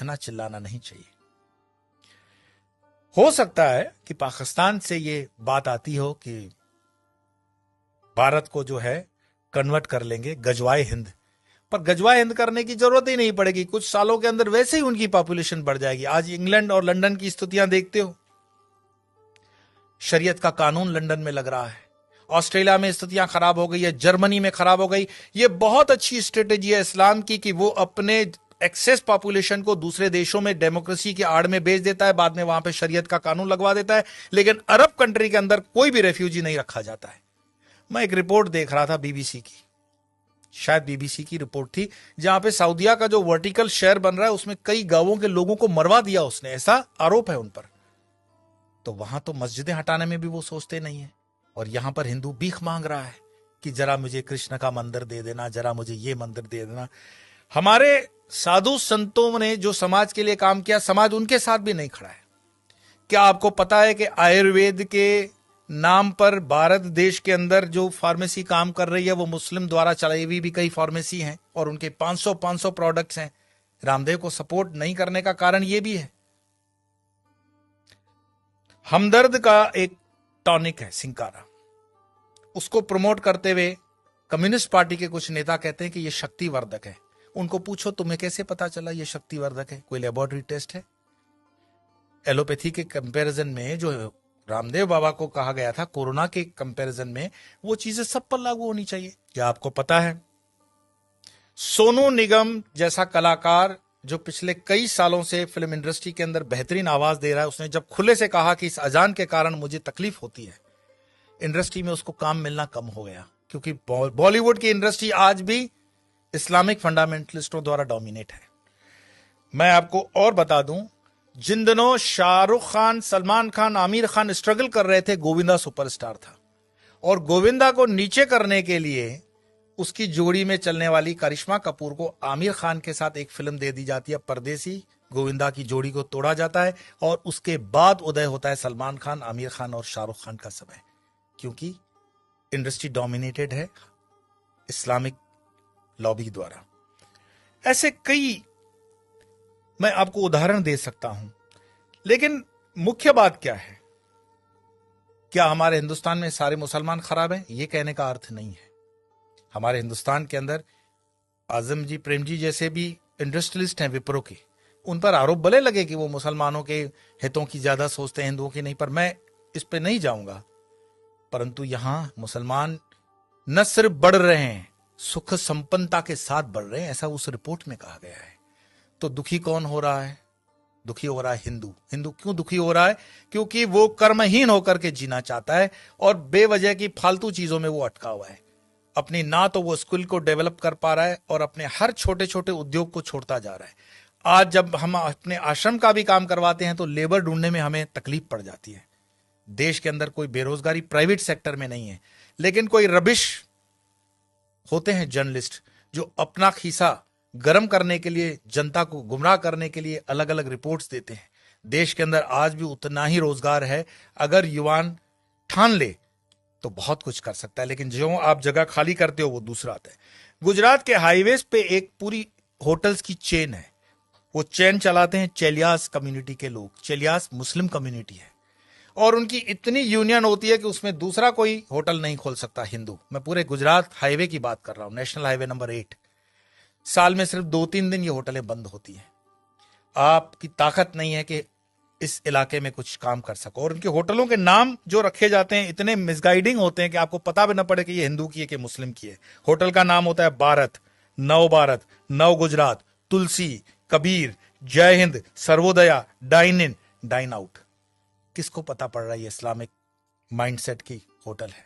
चीखना चिल्लाना नहीं चाहिए। हो सकता है कि पाकिस्तान से ये बात आती हो कि भारत को जो है कन्वर्ट कर लेंगे गजवाए हिंद, पर गजवाए हिंद करने की जरूरत ही नहीं पड़ेगी। कुछ सालों के अंदर वैसे ही उनकी पॉपुलेशन बढ़ जाएगी। आज इंग्लैंड और लंदन की स्थितियां देखते हो, शरीयत का कानून लंदन में लग रहा है, ऑस्ट्रेलिया में स्थितियां खराब हो गई है, जर्मनी में खराब हो गई। ये बहुत अच्छी स्ट्रेटेजी है इस्लाम की कि वो अपने एक्सेस पॉपुलेशन को दूसरे देशों में डेमोक्रेसी की आड़ में भेज देता है, बाद में वहां पे शरीयत का कानून लगवा देता है, लेकिन अरब कंट्री के अंदर कोई भी रेफ्यूजी नहीं रखा जाता है। मैं एक रिपोर्ट देख रहा था बीबीसी की, शायद बीबीसी की रिपोर्ट थी, जहां पे सऊदिया का जो वर्टिकल शहर बन रहा है उसमें कई गांवों के लोगों को मरवा दिया उसने, ऐसा आरोप है उन पर। तो वहां तो मस्जिदें हटाने में भी वो सोचते नहीं है, और यहां पर हिंदू भीख मांग रहा है कि जरा मुझे कृष्ण का मंदिर दे देना, जरा मुझे ये मंदिर दे देना। हमारे साधु संतों ने जो समाज के लिए काम किया, समाज उनके साथ भी नहीं खड़ा है। क्या आपको पता है कि आयुर्वेद के नाम पर भारत देश के अंदर जो फार्मेसी काम कर रही है वो मुस्लिम द्वारा चलाई हुई भी कई फार्मेसी हैं, और उनके 500 प्रोडक्ट्स हैं। रामदेव को सपोर्ट नहीं करने का कारण ये भी है। हमदर्द का एक टॉनिक है सिंकारा, उसको प्रमोट करते हुए कम्युनिस्ट पार्टी के कुछ नेता कहते हैं कि यह शक्तिवर्धक है। उनको पूछो तुम्हें कैसे पता चला यह शक्तिवर्धक है, कोई लेबोरेटरी टेस्ट है? एलोपैथी के कंपैरिजन में जो रामदेव बाबा को कहा गया था कोरोना के कंपैरिजन में, वो चीजें सब पर लागू होनी चाहिए। क्या आपको पता है सोनू निगम जैसा कलाकार जो पिछले कई सालों से फिल्म इंडस्ट्री के अंदर बेहतरीन आवाज दे रहा है, उसने जब खुले से कहा कि इस अजान के कारण मुझे तकलीफ होती है, इंडस्ट्री में उसको काम मिलना कम हो गया, क्योंकि बॉलीवुड की इंडस्ट्री आज भी इस्लामिक फंडामेंटलिस्टों द्वारा डोमिनेट है। मैं आपको और बता दूं, जिन दिनों शाहरुख खान, सलमान खान, आमिर खान स्ट्रगल कर रहे थे, गोविंदा सुपरस्टार था, और गोविंदा को नीचे करने के लिए उसकी जोड़ी में चलने वाली करिश्मा कपूर को आमिर खान के साथ एक फिल्म दे दी जाती है परदेसी। गोविंदा की जोड़ी को तोड़ा जाता है, और उसके बाद उदय होता है सलमान खान, आमिर खान और शाहरुख खान का समय, क्योंकि इंडस्ट्री डोमिनेटेड है इस्लामिक लॉबी द्वारा। ऐसे कई मैं आपको उदाहरण दे सकता हूं, लेकिन मुख्य बात क्या है? क्या हमारे हिंदुस्तान में सारे मुसलमान खराब हैं? यह कहने का अर्थ नहीं है। हमारे हिंदुस्तान के अंदर आजम जी, प्रेम जी जैसे भी इंडस्ट्रियलिस्ट हैं विप्रो के, उन पर आरोप भले लगे कि वो मुसलमानों के हितों की ज्यादा सोचते हैं, हिंदुओं की नहीं, पर मैं इस पे नहीं जाऊंगा। परंतु यहां मुसलमान न सिर्फ बढ़ रहे हैं, सुख संपन्नता के साथ बढ़ रहे हैं, ऐसा उस रिपोर्ट में कहा गया है। तो दुखी कौन हो रहा है? दुखी हो रहा है हिंदू। हिंदू क्यों दुखी हो रहा है? क्योंकि वो कर्महीन होकर के जीना चाहता है, और बेवजह की फालतू चीजों में वो अटका हुआ है। अपनी ना तो वो स्किल को डेवलप कर पा रहा है, और अपने हर छोटे छोटे उद्योग को छोड़ता जा रहा है। आज जब हम अपने आश्रम का भी काम करवाते हैं तो लेबर ढूंढने में हमें तकलीफ पड़ जाती है। देश के अंदर कोई बेरोजगारी प्राइवेट सेक्टर में नहीं है, लेकिन कोई रबिश होते हैं जर्नलिस्ट जो अपना खीसा गर्म करने के लिए, जनता को गुमराह करने के लिए अलग अलग रिपोर्ट्स देते हैं। देश के अंदर आज भी उतना ही रोजगार है, अगर युवान ठान ले तो बहुत कुछ कर सकता है, लेकिन जो आप जगह खाली करते हो वो दूसरा आता है। गुजरात के हाईवेज पे एक पूरी होटल्स की चेन है, वो चेन चलाते हैं चेलियास कम्युनिटी के लोग। चेलियास मुस्लिम कम्युनिटी है, और उनकी इतनी यूनियन होती है कि उसमें दूसरा कोई होटल नहीं खोल सकता हिंदू। मैं पूरे गुजरात हाईवे की बात कर रहा हूं, नेशनल हाईवे नंबर 8। साल में सिर्फ 2-3 दिन ये होटलें बंद होती हैं। आपकी ताकत नहीं है कि इस इलाके में कुछ काम कर सको, और उनके होटलों के नाम जो रखे जाते हैं इतने मिसगाइडिंग होते हैं कि आपको पता भी न पड़े कि ये हिंदू की है कि मुस्लिम की है। होटल का नाम होता है भारत, नव Gujarat, Tulsi, Kabir, Jai Hind, Sarvodaya, dine in, dine out. किसको पता पड़ रहा है ये इस्लामिक माइंडसेट की होटल है?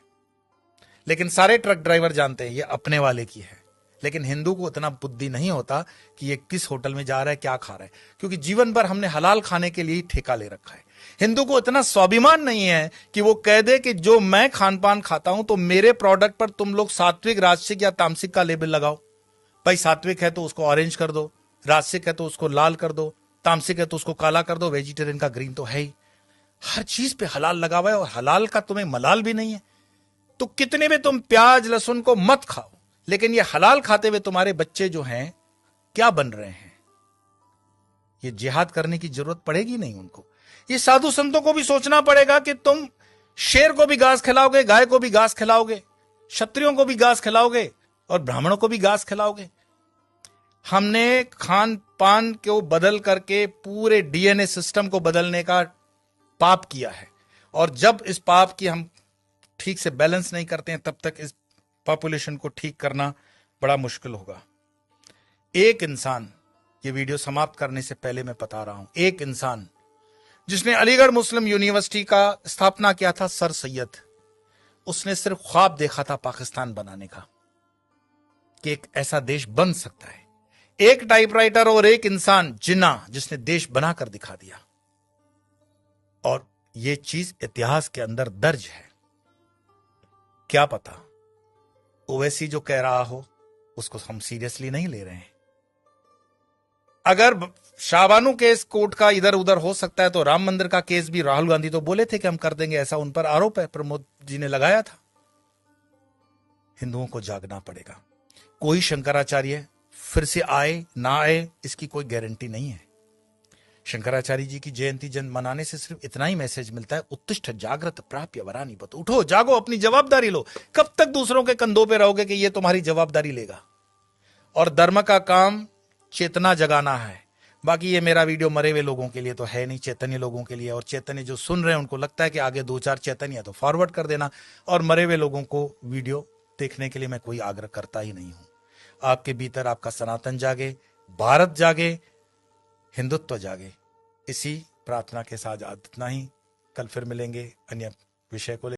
लेकिन सारे ट्रक ड्राइवर जानते हैं ये अपने वाले की है, लेकिन हिंदू को इतना बुद्धि नहीं होता कि ये किस होटल में जा रहा है, क्या खा रहा है, क्योंकि जीवन भर हमने हलाल खाने के लिए ठेका ले रखा है। हिंदू को इतना स्वाभिमान नहीं है कि वो कह दे कि जो मैं खान पान खाता हूं तो मेरे प्रोडक्ट पर तुम लोग सात्विक, राजसिक या तामसिक का लेबल लगाओ। भाई सात्विक है तो उसको ऑरेंज कर दो, राजसिक है तो उसको लाल कर दो, तामसिक है तो उसको काला कर दो, वेजिटेरियन का ग्रीन तो है ही। हर चीज पे हलाल लगा हुआ है, और हलाल का तुम्हें मलाल भी नहीं है। तो कितने भी तुम प्याज लहसुन को मत खाओ, लेकिन ये हलाल खाते हुए तुम्हारे बच्चे जो हैं क्या बन रहे हैं? ये जिहाद करने की जरूरत पड़ेगी नहीं उनको। ये साधु संतों को भी सोचना पड़ेगा कि तुम शेर को भी घास खिलाओगे, गाय को भी घास खिलाओगे, क्षत्रियों को भी घास खिलाओगे और ब्राह्मणों को भी घास खिलाओगे। हमने खान पान को बदल करके पूरे डीएनए सिस्टम को बदलने का पाप किया है, और जब इस पाप की हम ठीक से बैलेंस नहीं करते हैं तब तक इस पॉपुलेशन को ठीक करना बड़ा मुश्किल होगा। एक इंसान, ये वीडियो समाप्त करने से पहले मैं बता रहा हूं, एक इंसान जिसने अलीगढ़ मुस्लिम यूनिवर्सिटी का स्थापना किया था, सर सैयद, उसने सिर्फ ख्वाब देखा था पाकिस्तान बनाने का, कि एक ऐसा देश बन सकता है। एक टाइपराइटर और एक इंसान जिन्ना, जिसने देश बनाकर दिखा दिया, और यह चीज इतिहास के अंदर दर्ज है। क्या पता ओवैसी जो कह रहा हो उसको हम सीरियसली नहीं ले रहे हैं। अगर शाहबानू केस कोर्ट का इधर उधर हो सकता है तो राम मंदिर का केस भी राहुल गांधी तो बोले थे कि हम कर देंगे, ऐसा उन पर आरोप है, प्रमोद जी ने लगाया था। हिंदुओं को जागना पड़ेगा। कोई शंकराचार्य फिर से आए ना आए इसकी कोई गारंटी नहीं है। शंकराचार्य जी की जयंती मनाने से सिर्फ इतना ही मैसेज मिलता है, उत्तिष्ठ जागृत प्राप्य वरानी बत, उठो जागो, अपनी जवाबदारी लो। कब तक दूसरों के कंधों पे रहोगे कि ये तुम्हारी जवाबदारी लेगा? और धर्म का काम चेतना जगाना है। बाकी ये मेरा वीडियो मरे हुए लोगों के लिए तो है नहीं, चैतन्य लोगों के लिए। और चैतन्य जो सुन रहे हैं उनको लगता है कि आगे 2-4 चैतन्य है तो फॉरवर्ड कर देना, और मरे हुए लोगों को वीडियो देखने के लिए मैं कोई आग्रह करता ही नहीं हूं। आपके भीतर आपका सनातन जागे, भारत जागे, हिंदुत्व जागे। इसी प्रार्थना के साथ इतना ही। कल फिर मिलेंगे अन्य विषय को लेकर।